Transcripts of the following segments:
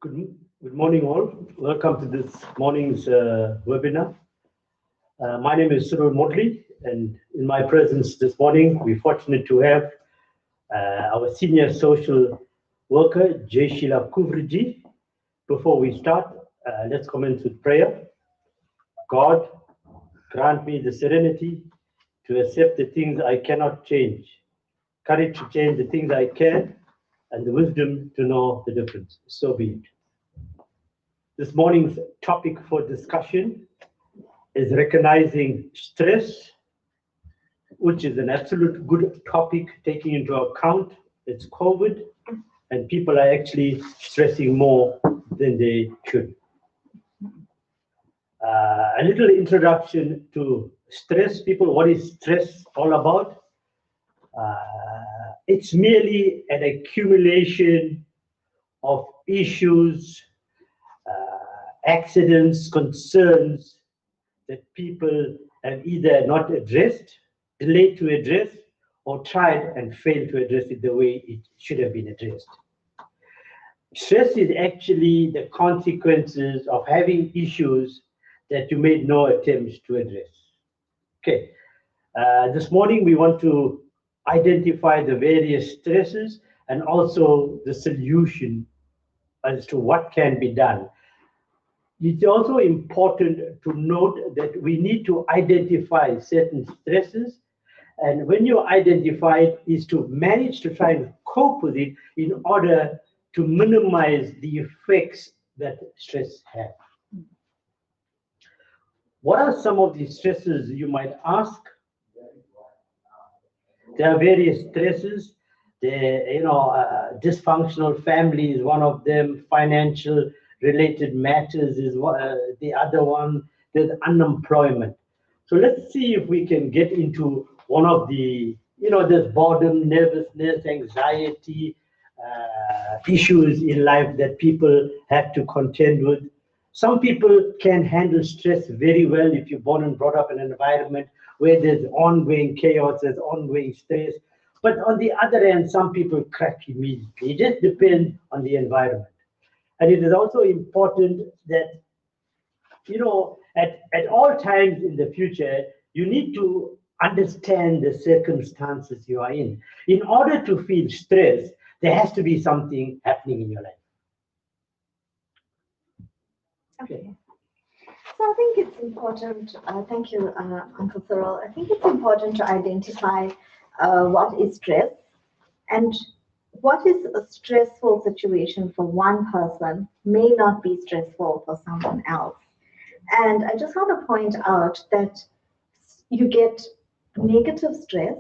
Good morning, all. Welcome to this morning's webinar. My name is Surur Modli, and in my presence this morning, we're fortunate to have our senior social worker, Jay Sheila Kuvriji. Before we start, let's commence with prayer. God, grant me the serenity to accept the things I cannot change, courage to change the things I can, and the wisdom to know the difference. So be it. This morning's topic for discussion is recognizing stress, which is an absolute good topic taking into account it's COVID and people are actually stressing more than they should. A little introduction to stress. People, what is stress all about? It's merely an accumulation of issues, accidents, concerns that people have either not addressed, delayed to address, or tried and failed to address it the way it should have been addressed. Stress is actually the consequences of having issues that you made no attempts to address. Okay, this morning we want to identify the various stresses and also the solution as to what can be done. It's also important to note that we need to identify certain stresses, and when you identify it, is to manage to try and cope with it in order to minimize the effects that stress has. What are some of the stresses, you might ask? There are various stresses. Dysfunctional family is one of them. Financial related matters is the other one. There's unemployment. So let's see if we can get into one of the, there's boredom, nervousness, anxiety, issues in life that people have to contend with. Some people can handle stress very well if you're born and brought up in an environment where there's ongoing chaos, there's ongoing stress. But on the other hand, some people crack immediately. It just depends on the environment. And it is also important that, at all times in the future, you need to understand the circumstances you are in. In order to feel stress, there has to be something happening in your life. Okay. So I think it's important, thank you, Uncle Thurl. I think it's important to identify what is stress and what is a stressful situation for one person may not be stressful for someone else. And I just want to point out that you get negative stress,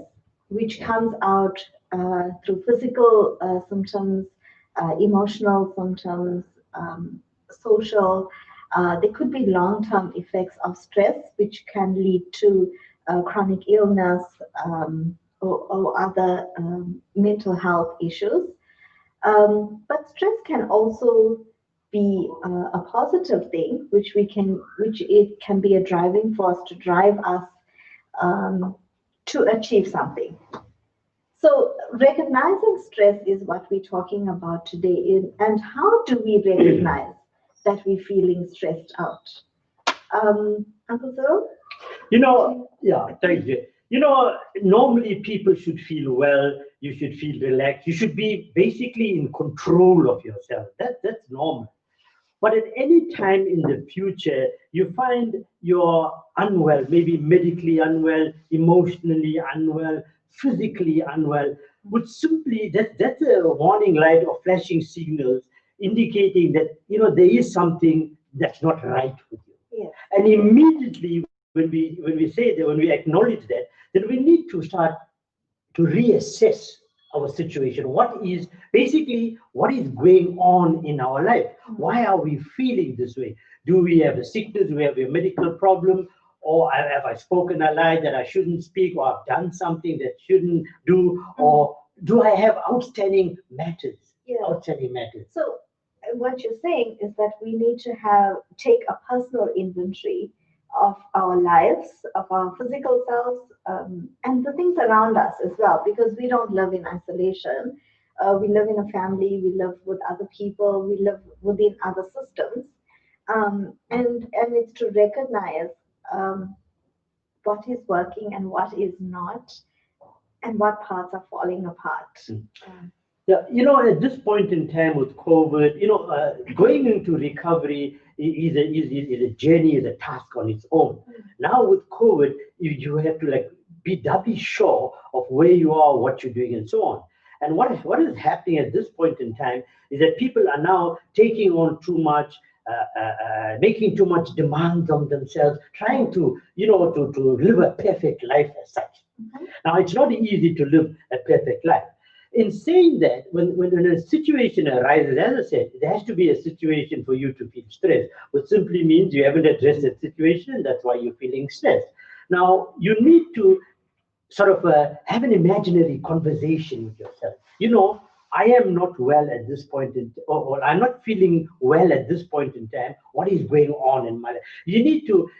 which comes out through physical symptoms, emotional symptoms, social. There could be long-term effects of stress, which can lead to chronic illness or other mental health issues. But stress can also be a positive thing, which it can be a driving force to drive us to achieve something. So recognizing stress is what we're talking about today. And how do we recognize that we're feeling stressed out? Uncle Cyril? Thank you. Normally people should feel well, you should feel relaxed, you should be basically in control of yourself. That's normal. But at any time in the future, you find you're unwell, maybe medically unwell, emotionally unwell, physically unwell, which simply that's a warning light or flashing signals indicating that there is something that's not right with you. Yes. And immediately when we say that, when we acknowledge that, then we need to start to reassess our situation. What is going on in our life? Why are we feeling this way? Do we have a sickness? Do we have a medical problem? Or have I spoken a lie that I shouldn't speak? Or I've done something that shouldn't do? Or do I have outstanding matters? Yeah. Outstanding matters. So what you're saying is that we need to take a personal inventory of our lives, of our physical selves, and the things around us as well, because we don't live in isolation. We live in a family, we live with other people, we live within other systems. And it's to recognize what is working and what is not, and what parts are falling apart. Um, Yeah, at this point in time with COVID, going into recovery is a journey, is a task on its own. Now with COVID, you have to like be doubly sure of where you are, what you're doing, and so on. And what is happening at this point in time is that people are now taking on too much, making too much demands on themselves, trying to live a perfect life as such. Now, it's not easy to live a perfect life. In saying that, when a situation arises, as I said, there has to be a situation for you to feel stressed, which simply means you haven't addressed that situation, and that's why you're feeling stressed. Now, you need to sort of have an imaginary conversation with yourself. I am not well at this point or I'm not feeling well at this point in time. What is going on in my life? You need to,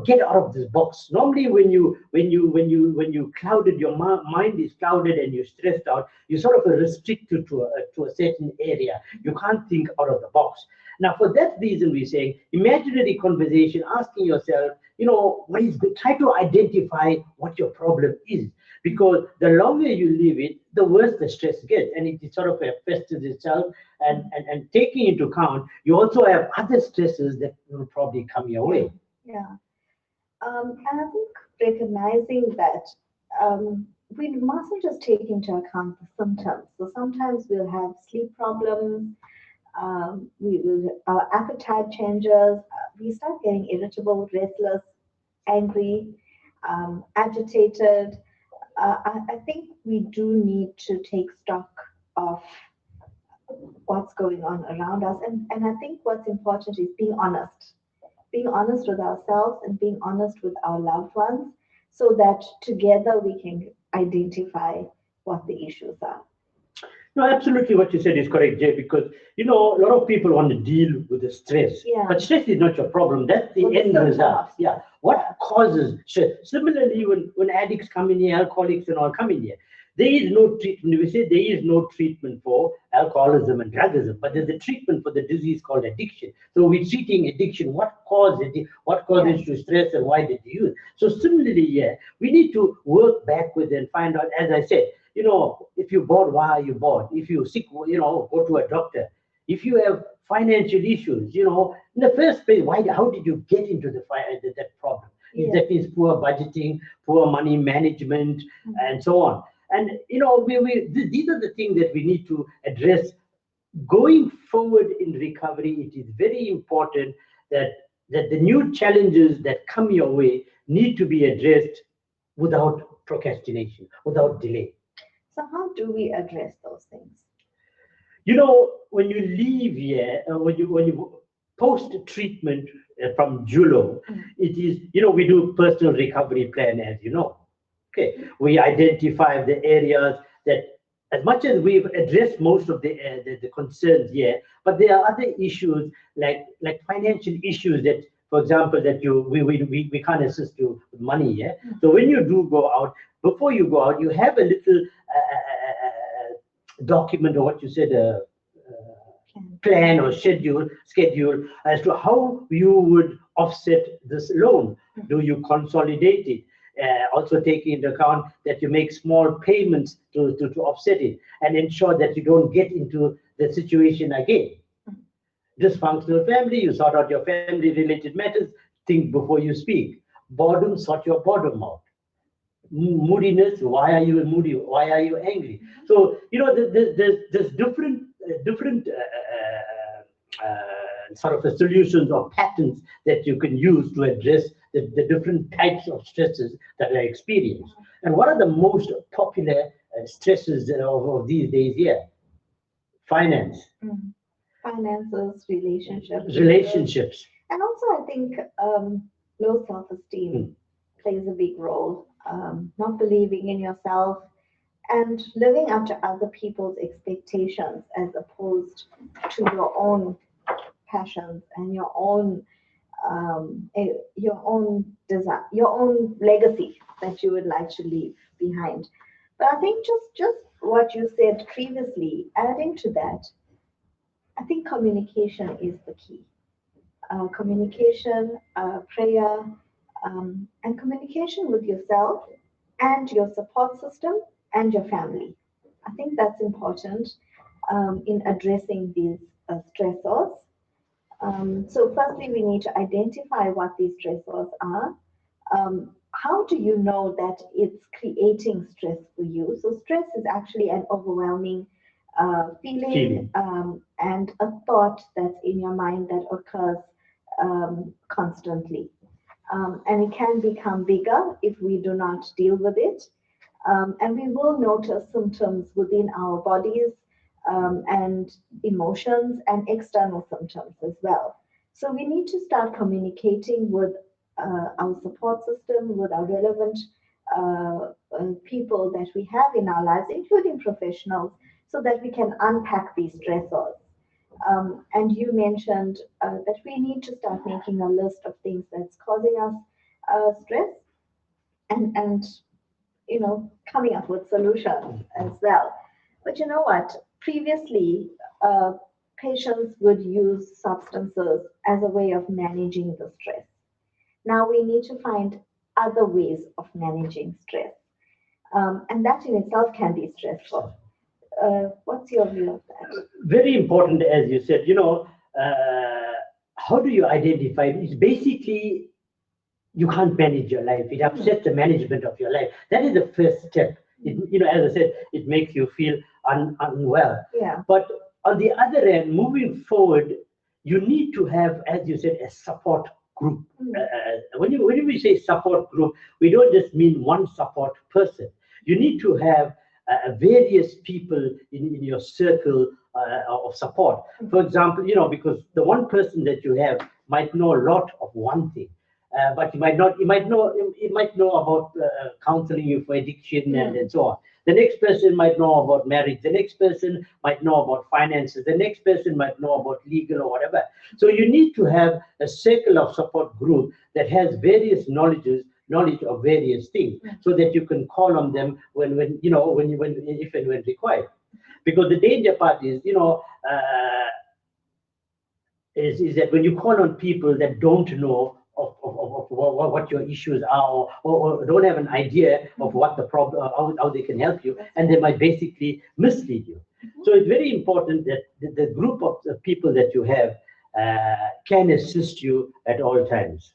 get out of this box. Normally, when you clouded, your mind is clouded and you're stressed out, you're sort of restricted to a certain area. You can't think out of the box. Now, for that reason, we're saying imaginary conversation, asking yourself, what is good? Try to identify what your problem is. Because the longer you leave it, the worse the stress gets, and it sort of festers itself. And taking into account, you also have other stresses that will probably come your way. yeah. And I think recognizing that we mustn't just take into account the symptoms. So sometimes we'll have sleep problems, our appetite changes, we start getting irritable, restless, angry, agitated. I think we do need to take stock of what's going on around us. And I think what's important is being honest with ourselves and being honest with our loved ones so that together we can identify what the issues are. No, absolutely what you said is correct, Jay, because a lot of people want to deal with the stress. Yeah. But stress is not your problem. That's the Well, the end symptoms. result. Yeah. What causes stress? Similarly, when addicts come in here, alcoholics and all come in here, there is no treatment. We say there is no treatment for alcoholism and drugism, but there's a treatment for the disease called addiction. So we're treating addiction. What caused it? What causes you stress and why did you use? So similarly, yeah, we need to work backward and find out, as I said, if you're bored, why are you bored? If you're sick, go to a doctor. If you have financial issues, in the first place, how did you get into that problem? Yeah. That means poor budgeting, poor money management, and so on. And these are the things that we need to address going forward in recovery. It is very important that the new challenges that come your way need to be addressed without procrastination, without delay. So how do we address those things? When you leave here, when you post treatment from Julo, it is, we do personal recovery plan, as you know. Okay, we identify the areas that, as much as we've addressed most of the concerns here, but there are other issues like financial issues that, for example, that we can't assist you with money here. So when you do go out, before you go out, you have a little document, or what you said, plan or schedule as to how you would offset this loan. Do you consolidate it? Also taking into account that you make small payments to offset it and ensure that you don't get into the situation again. Dysfunctional family, you sort out your family related matters, think before you speak. Boredom, sort your boredom out. Moodiness, why are you moody? Why are you angry? So, there's different sort of solutions or patterns that you can use to address the different types of stresses that are experienced. And what are the most popular stresses of these days here? Finance. Finances, Relationships. And also I think low self-esteem plays a big role. Not believing in yourself and living up to other people's expectations as opposed to your own passions and your own desire, your own legacy that you would like to leave behind. But I think just what you said previously, adding to that, I think communication is the key. Communication, prayer, and communication with yourself and your support system and your family. I think that's important in addressing these stressors. So, firstly, we need to identify what these stressors are. How do you know that it's creating stress for you? So, stress is actually an overwhelming feeling and a thought that's in your mind that occurs constantly. And it can become bigger if we do not deal with it. And we will notice symptoms within our bodies and emotions and external symptoms as well. So we need to start communicating with our support system, with our relevant people that we have in our lives, including professionals, so that we can unpack these stressors. And you mentioned that we need to start making a list of things that's causing us stress and coming up with solutions as well. But you know what? Previously, patients would use substances as a way of managing the stress. Now we need to find other ways of managing stress. And that in itself can be stressful. What's your view of that? Very important, as you said, how do you identify it? It's basically you can't manage your life. It upsets the management of your life. That is the first step. As I said, it makes you feel unwell. Yeah. But on the other end, moving forward, you need to have, as you said, a support group. When we say support group, we don't just mean one support person. You need to have various people in your circle of support. For example, because the one person that you have might know a lot of one thing. But you might know about counseling you for addiction and so on. The next person might know about marriage. The next person might know about finances. The next person might know about legal or whatever. So you need to have a circle of support group that has various knowledge of various things, so that you can call on them when if and when required. Because the danger part is, is that when you call on people that don't know of what your issues are, or don't have an idea of what the problem, how they can help you, and they might basically mislead you. So it's very important that the group of the people that you have can assist you at all times.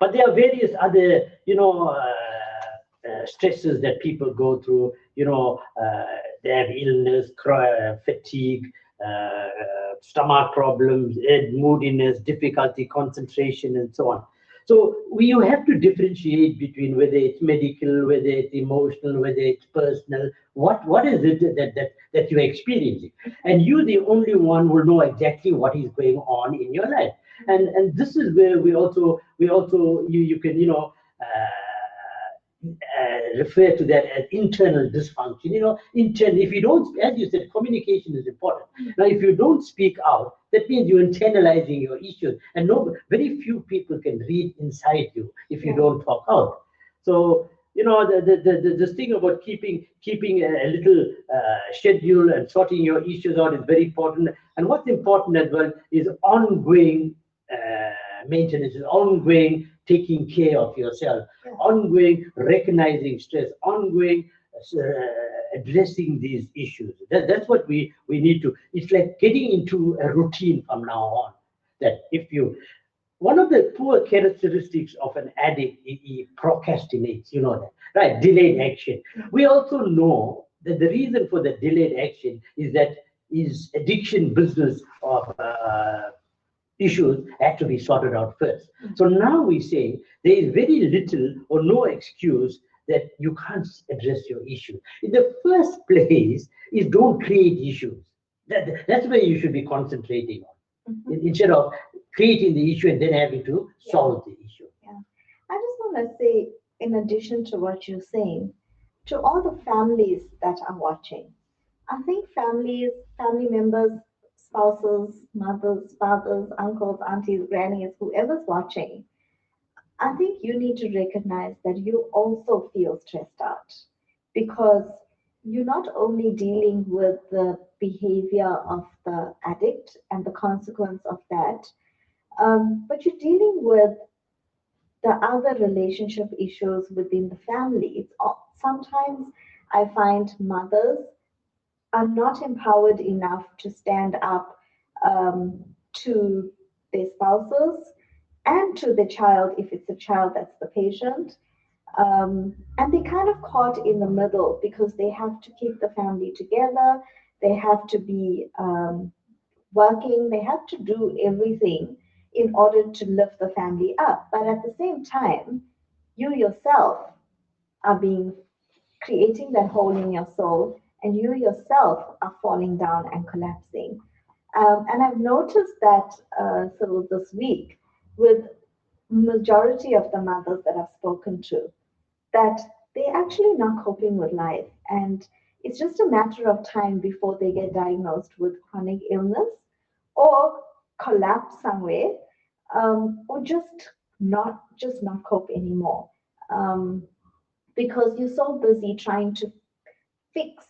But there are various other, stresses that people go through. They have illness, fatigue, stomach problems, moodiness, difficulty, concentration, and so on. So you have to differentiate between whether it's medical, whether it's emotional, whether it's personal. What is it that you're experiencing? And you, the only one, will know exactly what is going on in your life. And this is where we also you can refer to that as internal dysfunction. If you don't, as you said, communication is important. Now, if you don't speak out, that means you're internalizing your issues, and very few people can read inside you if you don't talk out. So, this thing about keeping a little schedule and sorting your issues out is very important. And what's important as well is ongoing maintenance, is ongoing taking care of yourself, ongoing recognizing stress, ongoing addressing these issues. That's what we need to. It's like getting into a routine from now on. That one of the poor characteristics of an addict, he procrastinates, that, right? Delayed action. We also know that the reason for the delayed action is that his addiction business of issues had to be sorted out first. So now we say there is very little or no excuse that you can't address your issue. In the first place, is don't create issues. That's where you should be concentrating on, instead of creating the issue and then having to solve the issue. Yeah. I just want to say, in addition to what you're saying, to all the families that are watching, I think family members, spouses, mothers, fathers, uncles, aunties, grannies, whoever's watching, I think you need to recognize that you also feel stressed out, because you're not only dealing with the behavior of the addict and the consequence of that, but you're dealing with the other relationship issues within the family. Sometimes I find mothers are not empowered enough to stand up to their spouses and to the child if it's a child that's the patient. And they kind of caught in the middle because they have to keep the family together. They have to be working. They have to do everything in order to lift the family up. But at the same time, you yourself are being creating that hole in your soul, and you yourself are falling down and collapsing. And I've noticed that so this week with majority of the mothers that I've spoken to, that they're actually not coping with life. And it's just a matter of time before they get diagnosed with chronic illness or collapse somewhere, or just not cope anymore. Um, because you're so busy trying to fix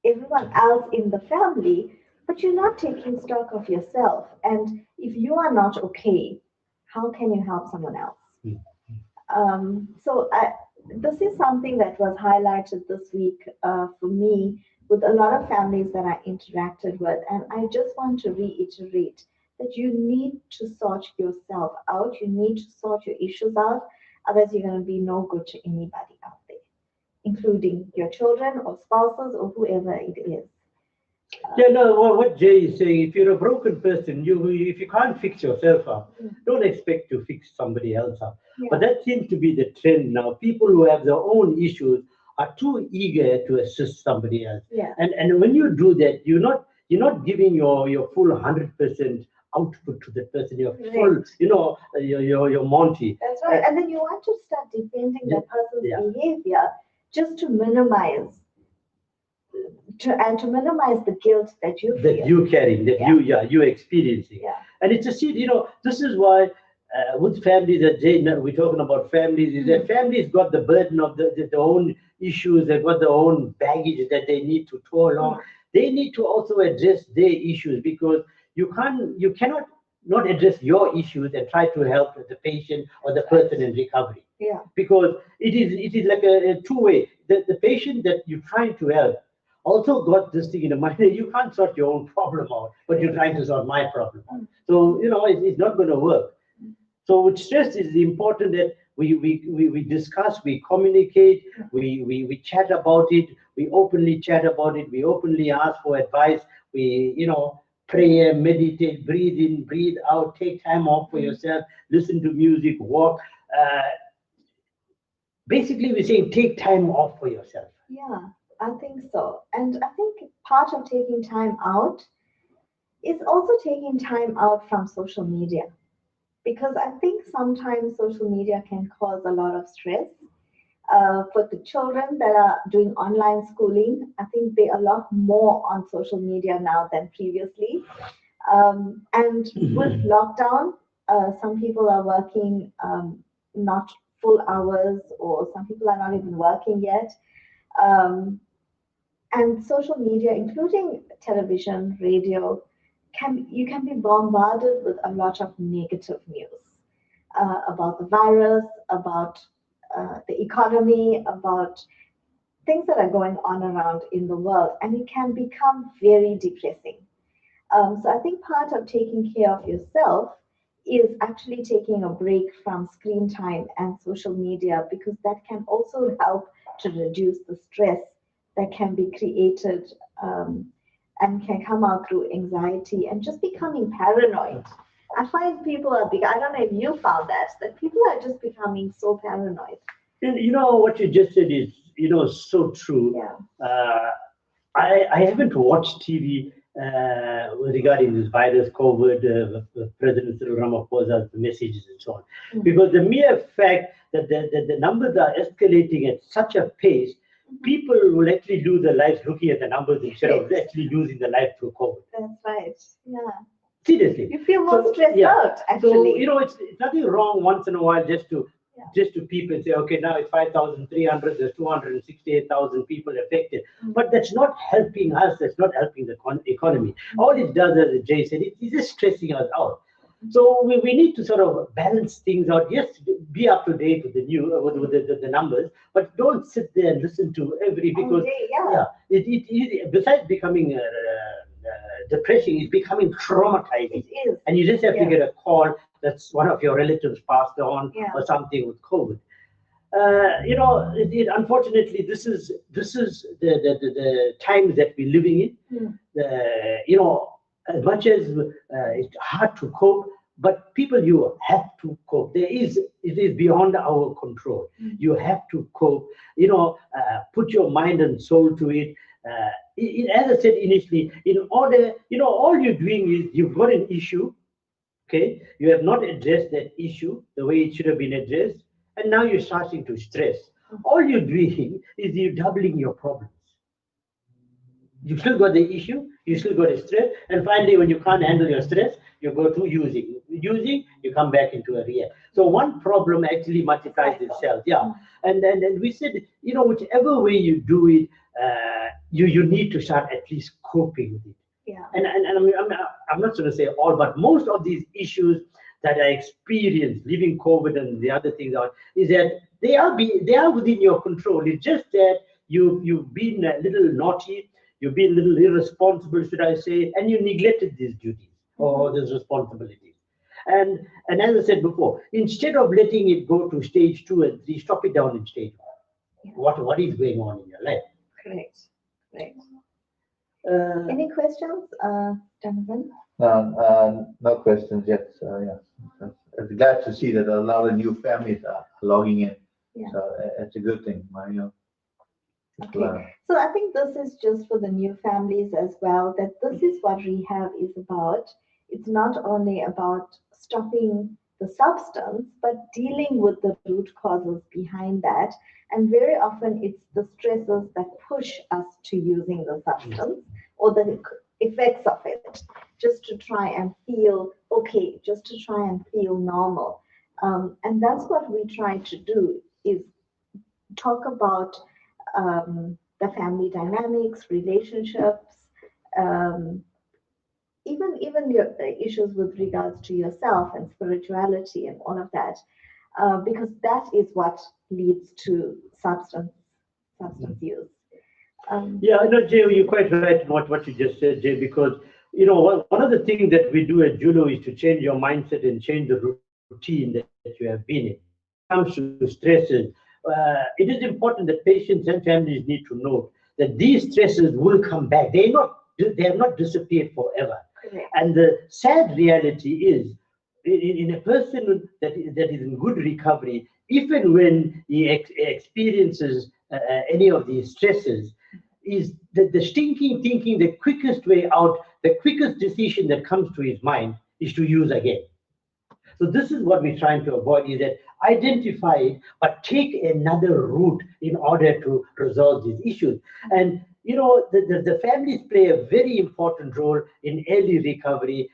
everyone else in the family, but you're not taking stock of yourself. And if you are not okay, how can you help someone else? Mm. This is something that was highlighted this week for me with a lot of families that I interacted with. And I just want to reiterate that you need to sort yourself out. You need to sort your issues out. Otherwise, you're going to be no good to anybody out there, including your children or spouses or whoever it is. Yeah, no, what Jay is saying, if you're a broken person, if you can't fix yourself up, don't expect to fix somebody else up. Yeah. But that seems to be the trend now. People who have their own issues are too eager to assist somebody else. Yeah. And when you do that, you're not giving your full 100% output to the person. Your full, Right. your Monty. That's right. And then you want to start defending Yeah. that person's Yeah. behavior just to minimize to minimize the guilt that you That feel. you carrying, that you're experiencing. Yeah. And it's a seed, this is why with families that we're talking about families, is that families got the burden of their own issues, they've got their own baggage that they need to tow along. They need to also address their issues, because you cannot not address your issues and try to help the patient or the person in recovery. Yeah. Because it is like a two-way. The patient that you're trying to help also got this thing in the mind that you can't sort your own problem out, but you're trying to solve my problem. So it's not going to work. So with stress, it's important that we discuss, we communicate, we chat about it, we openly chat about it, we openly ask for advice, we pray, meditate, breathe in, breathe out, take time off for yourself, listen to music, walk. Basically, we're saying take time off for yourself. Yeah, I think so. And I think part of taking time out is also taking time out from social media. Because I think sometimes social media can cause a lot of stress. For the children that are doing online schooling, I think they're a lot more on social media now than previously. And with lockdown, some people are working not full hours, or some people are not even working yet. Um, and social media, including television, radio, you can be bombarded with a lot of negative news about the virus, about the economy, about things that are going on around in the world, and it can become very depressing. So I think part of taking care of yourself is actually taking a break from screen time and social media, because that can also help to reduce the stress that can be created, and can come out through anxiety and just becoming paranoid. I find people I don't know if you found that people are just becoming so paranoid. And what you just said is, so true. Yeah. I haven't watched TV regarding this virus, COVID, President Cyril Ramaphosa's messages and so on. Because the mere fact that the numbers are escalating at such a pace, people will actually lose their lives looking at the numbers instead of actually losing their life through COVID. That's right. Yeah. Seriously. You feel more stressed out, actually. So, it's nothing wrong once in a while just to just to people and say, okay, now it's 5,300, there's 268,000 people affected. But that's not helping us, that's not helping the economy. All it does, as Jay said, it's just stressing us out. So we need to sort of balance things out. Yes, be up to date with the the numbers, but don't sit there and listen to because besides becoming depressing, it's becoming traumatizing. It is. And you just have to get a call that's one of your relatives passed on or something with COVID. Unfortunately, this is the times that we're living in. As much as it's hard to cope, but people, you have to cope. It is beyond our control. You have to cope. Put your mind and soul to it. As I said initially, in order, all you're doing is you've got an issue. Okay, you have not addressed that issue the way it should have been addressed, and now you're starting to stress. All you're doing is you're doubling your problems. You still got the issue, you still got the stress, and finally, when you can't handle your stress, you go to using. Using, you come back into a react. So one problem actually multiplies itself. Yeah, and we said, whichever way you do it, you need to start at least coping with it. Yeah. And I'm not going to say all, but most of these issues that I experienced living COVID and the other things is that they are within your control. It's just that you've been a little naughty. You've been a little irresponsible, should I say, and you neglected these duties or these responsibilities. And as I said before, instead of letting it go to stage 2 and 3, stop it down in stage 1. What is going on in your life? Correct. Any questions, Jonathan? No questions yet. I'm glad to see that a lot of new families are logging in. Yeah. So it's a good thing. Okay. So I think this is just for the new families as well, that this is what rehab is about. It's not only about stopping the substance, but dealing with the root causes behind that. And very often it's the stresses that push us to using the substance or the effects of it, just to try and feel okay, just to try and feel normal. And that's what we try to do, is talk about the family dynamics, relationships, even your issues with regards to yourself and spirituality and all of that, because that is what leads to substance use. Jay, you're quite right in what you just said, Jay, because one of the things that we do at Julo is to change your mindset and change the routine that you have been in. When it comes to stresses, it is important that patients and families need to know that these stresses will come back. They have not disappeared forever. Correct. And the sad reality is, in a person that is in good recovery, even when he experiences any of these stresses, is the stinking thinking, the quickest way out, the quickest decision that comes to his mind is to use again. So this is what we're trying to avoid, is that identify it, but take another route in order to resolve these issues. And the families play a very important role in early recovery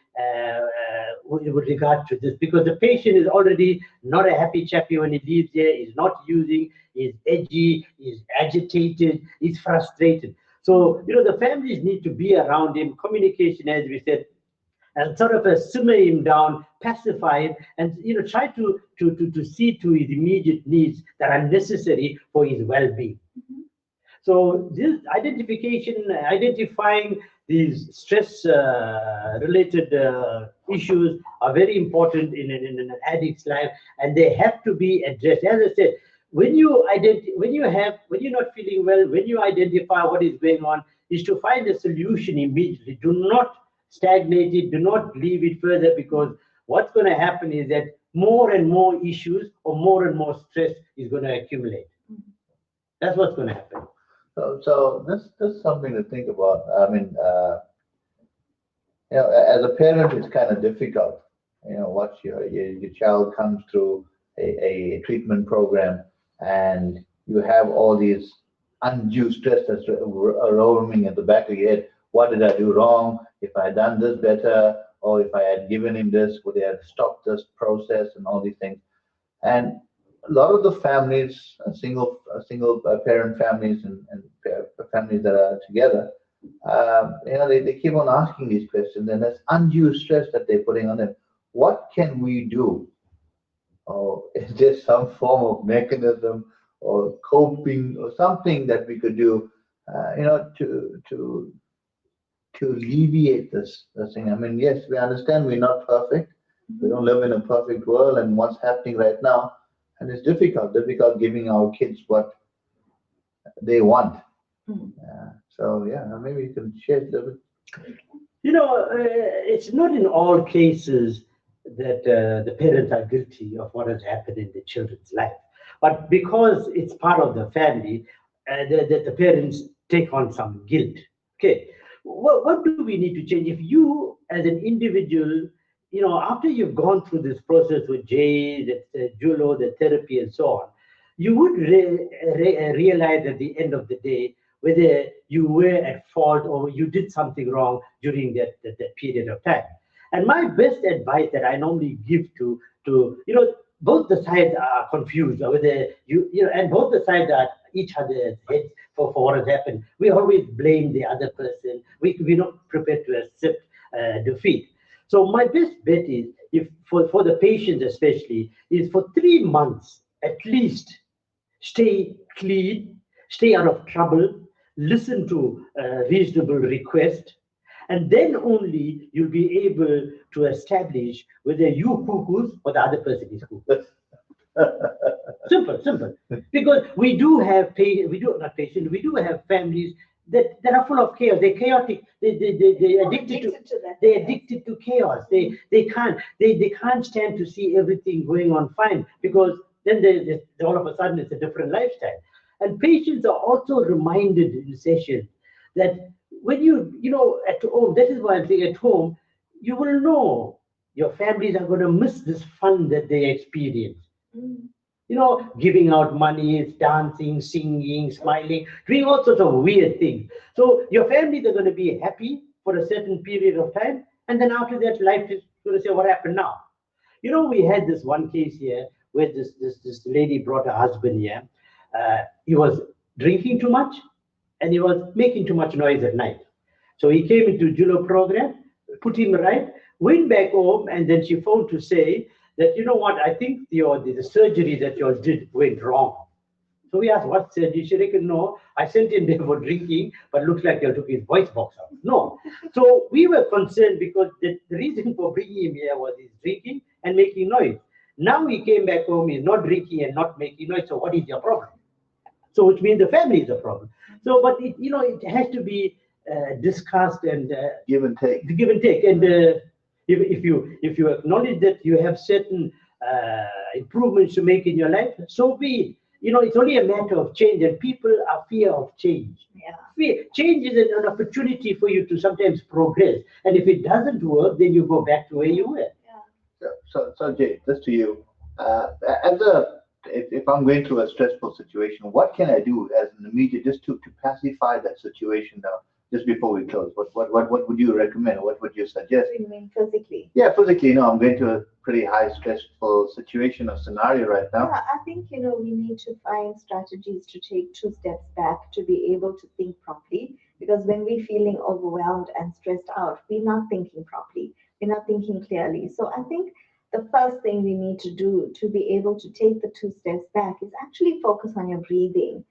with regard to this, because the patient is already not a happy chappy when he leaves there, is not using, is edgy, is agitated, is frustrated. So, the families need to be around him, communication, as we said, and sort of simmer him down, pacify him, and try to see to his immediate needs that are necessary for his well-being. So this identifying these stress-related issues are very important in an addict's life, and they have to be addressed. As I said, when you're not feeling well, when you identify what is going on, is to find a solution immediately. Do not stagnate it. Do not leave it further, because what's going to happen is that more and more issues or more and more stress is going to accumulate. That's what's going to happen. So this is something to think about. I mean, as a parent, it's kind of difficult. Watch your child comes through a treatment program, and you have all these undue stress that's roaming at the back of your head. What did I do wrong? If I had done this better, or if I had given him this, would they have stopped this process and all these things? And a lot of the families, single parent families and families that are together, they keep on asking these questions, and there's undue stress that they're putting on them. What can we do? Or is there some form of mechanism or coping or something that we could do, to alleviate this thing? I mean, yes, we understand we're not perfect. We don't live in a perfect world, and what's happening right now, and it's difficult giving our kids what they want. So yeah, maybe you can share a little bit. It's not in all cases that the parents are guilty of what has happened in the children's life, but because it's part of the family, the parents take on some guilt. Okay, what do we need to change? If you, as an individual, after you've gone through this process with Jay, the Julo, the therapy, and so on, you would realize at the end of the day whether you were at fault or you did something wrong during that period of time. And my best advice that I normally give to both the sides are confused, or whether and both the sides are each other's heads for what has happened. We always blame the other person. We're not prepared to accept defeat. So my best bet is, if for the patients especially, is for 3 months at least, stay clean, stay out of trouble, listen to reasonable request, and then only you'll be able to establish whether you cuckoos or the other person is cuckoo. Simple. Because we do have families that are full of chaos. They're chaotic. They're addicted to chaos. They can't stand to see everything going on fine, because then they all of a sudden it's a different lifestyle. And patients are also reminded in session that when at home, that is why I'm saying at home, you will know your families are going to miss this fun that they experience. Giving out money, dancing, singing, smiling, doing all sorts of weird things. So your families are going to be happy for a certain period of time, and then after that, life is going to say, what happened now? We had this one case here where this lady brought her husband here. He was drinking too much, and he was making too much noise at night. So he came into Julo program, put him right, went back home, and then she phoned to say that, I think the surgery that you all did went wrong. So we asked, what surgery? She reckoned, no, I sent him there for drinking, but looks like they took his voice box out. No. So we were concerned because the reason for bringing him here was he's drinking and making noise. Now he came back home, he's not drinking and not making noise. So what is your problem? So which means the family is a problem. So, but it has to be discussed and give and take. And if you acknowledge that you have certain improvements to make in your life, so be it. It's only a matter of change, and people are fear of change. Change is an opportunity for you to sometimes progress, and if it doesn't work, then you go back to where you were. So Jay, this to you. If I'm going through a stressful situation, what can I do as an immediate, just to pacify that situation now, just before we close? What would you recommend? What would you suggest? You mean physically? Yeah, physically. I'm going to a pretty high stressful situation or scenario right now. Yeah, I think, we need to find strategies to take 2 steps back to be able to think properly. Because when we're feeling overwhelmed and stressed out, we're not thinking properly. We're not thinking clearly. So I think the first thing we need to do to be able to take the 2 steps back is actually focus on your breathing.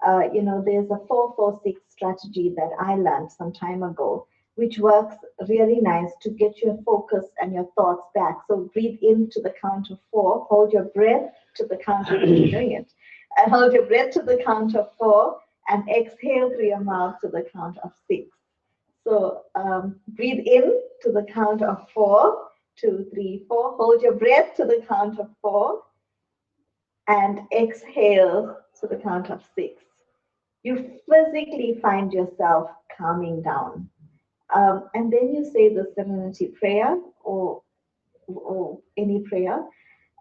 There's a 4-4-6 strategy that I learned some time ago, which works really nice to get your focus and your thoughts back. So breathe in to the count of 4, hold your breath to the count of doing it, and hold your breath to the count of 4, and exhale through your mouth to the count of 6. So breathe in to the count of 4, 2, 3, 4. Hold your breath to the count of 4, and exhale to the count of 6. You physically find yourself calming down. And then you say the serenity prayer or any prayer,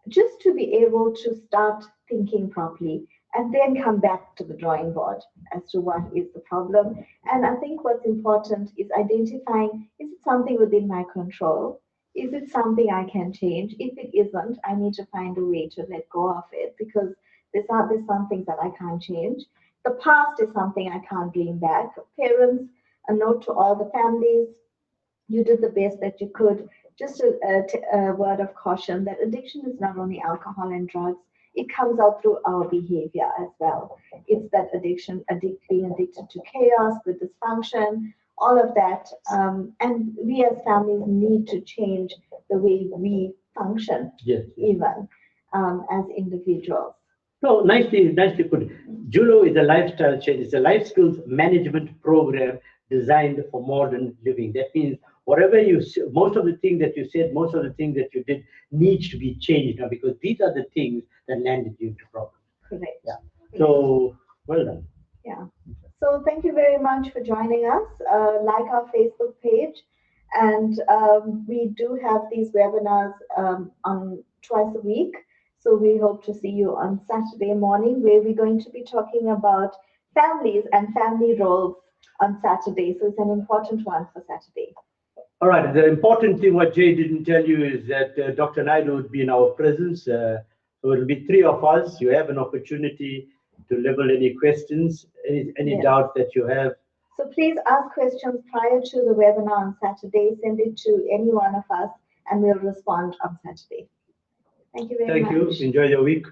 just to be able to start thinking properly, and then come back to the drawing board as to what is the problem. And I think what's important is identifying, is it something within my control? Is it something I can change? If it isn't, I need to find a way to let go of it because there's some things that I can't change. The past is something I can't bring back. Parents, a note to all the families, you did the best that you could. Just a word of caution that addiction is not only alcohol and drugs, it comes out through our behavior as well. It's that addiction, being addicted to chaos, the dysfunction, all of that. And we as families need to change the way we function, Yes. even as individuals. No, nicely put. Julo is a lifestyle change. It's a life skills management program designed for modern living. That means whatever most of the things that you said, most of the things that you did needs to be changed now because these are the things that landed you into problems. Correct. Yeah. So well done. Yeah. So thank you very much for joining us. Like our Facebook page, and we do have these webinars on twice a week. So we hope to see you on Saturday morning, where we're going to be talking about families and family roles on Saturday. So it's an important one for Saturday. All right. The important thing what Jay didn't tell you is that Dr. Naidu would be in our presence. So it'll be 3 of us. You have an opportunity to level any questions, any Yes. doubts that you have. So please ask questions prior to the webinar on Saturday. Send it to any one of us, and we'll respond on Saturday. Thank you very much. Thank you. Enjoy your week.